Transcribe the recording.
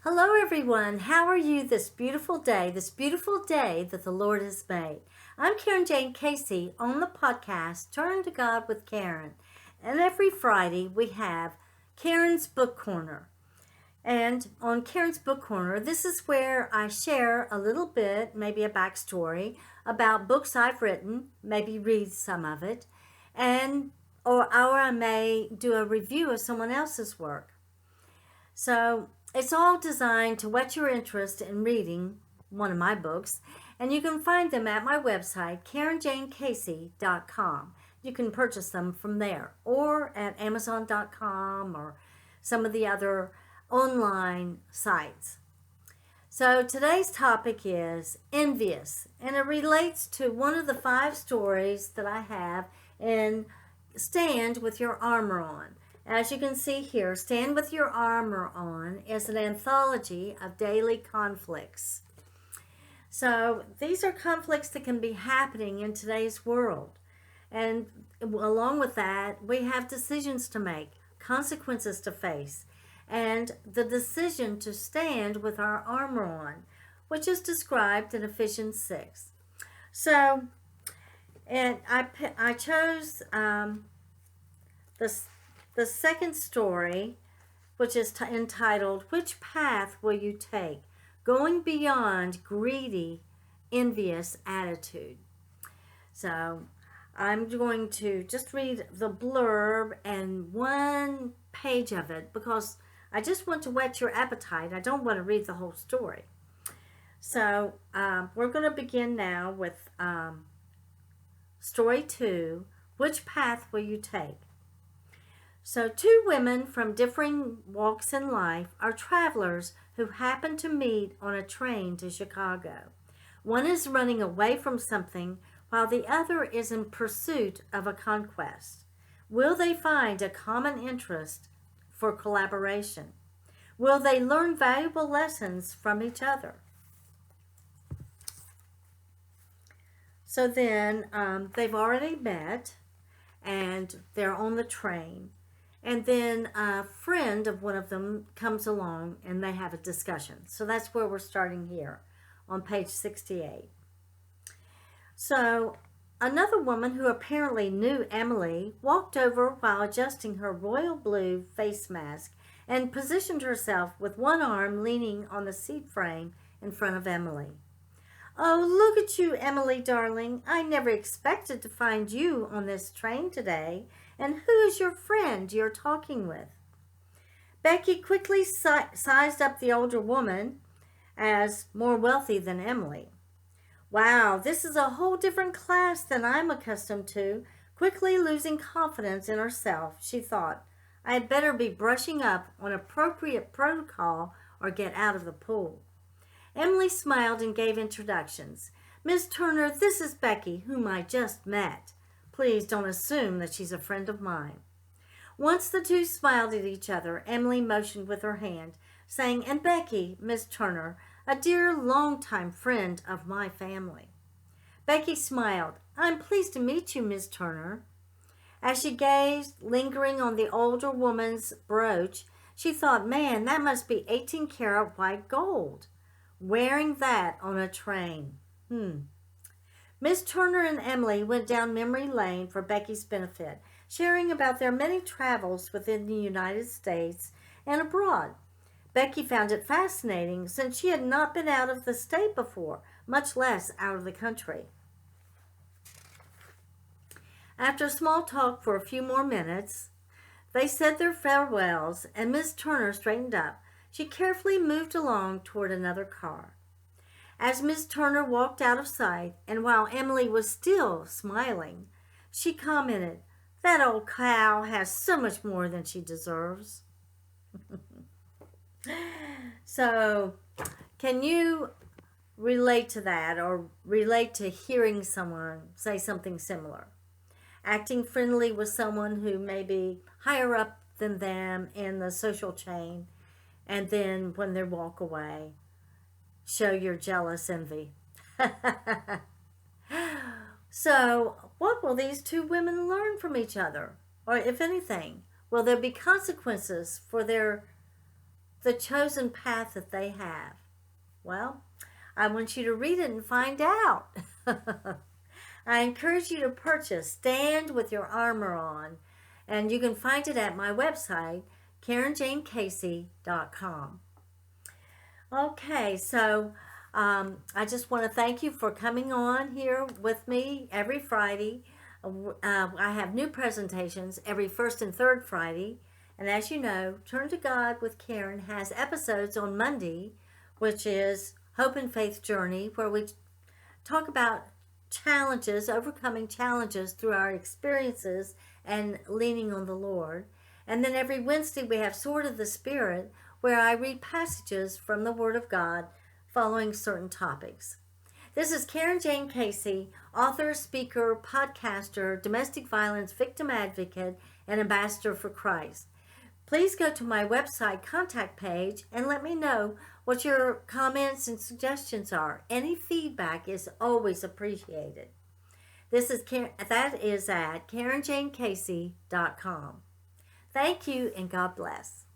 Hello, everyone. How are you this beautiful day that the Lord has made? I'm Karen Jane Casey on the podcast Turn to God with Carin. And every Friday we have Karen's Book Corner. And on Karen's Book Corner, this is where I share a little bit, maybe a backstory about books I've written, maybe read some of it, or I may do a review of someone else's work. So it's all designed to whet your interest in reading one of my books, and you can find them at my website, KarenJaneCasey.com. You can purchase them from there or at Amazon.com or some of the other online sites. So today's topic is Envious, and it relates to one of the 5 stories that I have in Stand With Your Armor On. As you can see here, Stand With Your Armor On is an anthology of daily conflicts. So these are conflicts that can be happening in today's world. And along with that, we have decisions to make, consequences to face, and the decision to stand with our armor on, which is described in Ephesians 6. So, and I chose the second story, which is entitled, Which Path Will You Take? Going Beyond Greedy, Envious Attitude. So I'm going to just read the blurb and one page of it because I just want to whet your appetite. I don't want to read the whole story. So we're going to begin now with story 2, Which Path Will You Take? So 2 women from differing walks in life are travelers who happen to meet on a train to Chicago. One is running away from something while the other is in pursuit of a conquest. Will they find a common interest for collaboration? Will they learn valuable lessons from each other? So then they've already met and they're on the train. And then a friend of one of them comes along and they have a discussion. So that's where we're starting here on page 68. So another woman who apparently knew Emily walked over while adjusting her royal blue face mask and positioned herself with one arm leaning on the seat frame in front of Emily. "Oh, look at you, Emily, darling. I never expected to find you on this train today. And who is your friend you're talking with?" Becky quickly sized up the older woman as more wealthy than Emily. "Wow, this is a whole different class than I'm accustomed to." Quickly losing confidence in herself, she thought, "I had better be brushing up on appropriate protocol or get out of the pool." Emily smiled and gave introductions. "Miss Turner, this is Becky, whom I just met. Please don't assume that she's a friend of mine." Once the 2 smiled at each other, Emily motioned with her hand, saying, "And Becky, Miss Turner, a dear long-time friend of my family." Becky smiled. "I'm pleased to meet you, Miss Turner." As she gazed, lingering on the older woman's brooch, she thought, man, that must be 18-karat white gold. Wearing that on a train. Miss Turner and Emily went down memory lane for Becky's benefit, sharing about their many travels within the United States and abroad. Becky found it fascinating since she had not been out of the state before, much less out of the country. After small talk for a few more minutes, they said their farewells and Miss Turner straightened up. She carefully moved along toward another car. As Miss Turner walked out of sight, and while Emily was still smiling, she commented, "That old cow has so much more than she deserves." So, can you relate to that or relate to hearing someone say something similar? Acting friendly with someone who may be higher up than them in the social chain, and then when they walk away, show your jealous envy. So, what will these 2 women learn from each other? Or if anything, will there be consequences for their the chosen path that they have? Well, I want you to read it and find out. I encourage you to purchase Stand With Your Armor On, and you can find it at my website, CarinJaneCasey.com. Okay, so I just want to thank you for coming on here with me every Friday. I have new presentations every first and third Friday. And as you know, Turn to God with Carin has episodes on Monday, which is Hope and Faith Journey, where we talk about challenges, overcoming challenges through our experiences and leaning on the Lord. And then every Wednesday we have Sword of the Spirit, where I read passages from the Word of God following certain topics. This is Carin Jane Casey, author, speaker, podcaster, domestic violence victim advocate, and ambassador for Christ. Please go to my website contact page and let me know what your comments and suggestions are. Any feedback is always appreciated. That is at CarinJaneCasey.com. Thank you and God bless.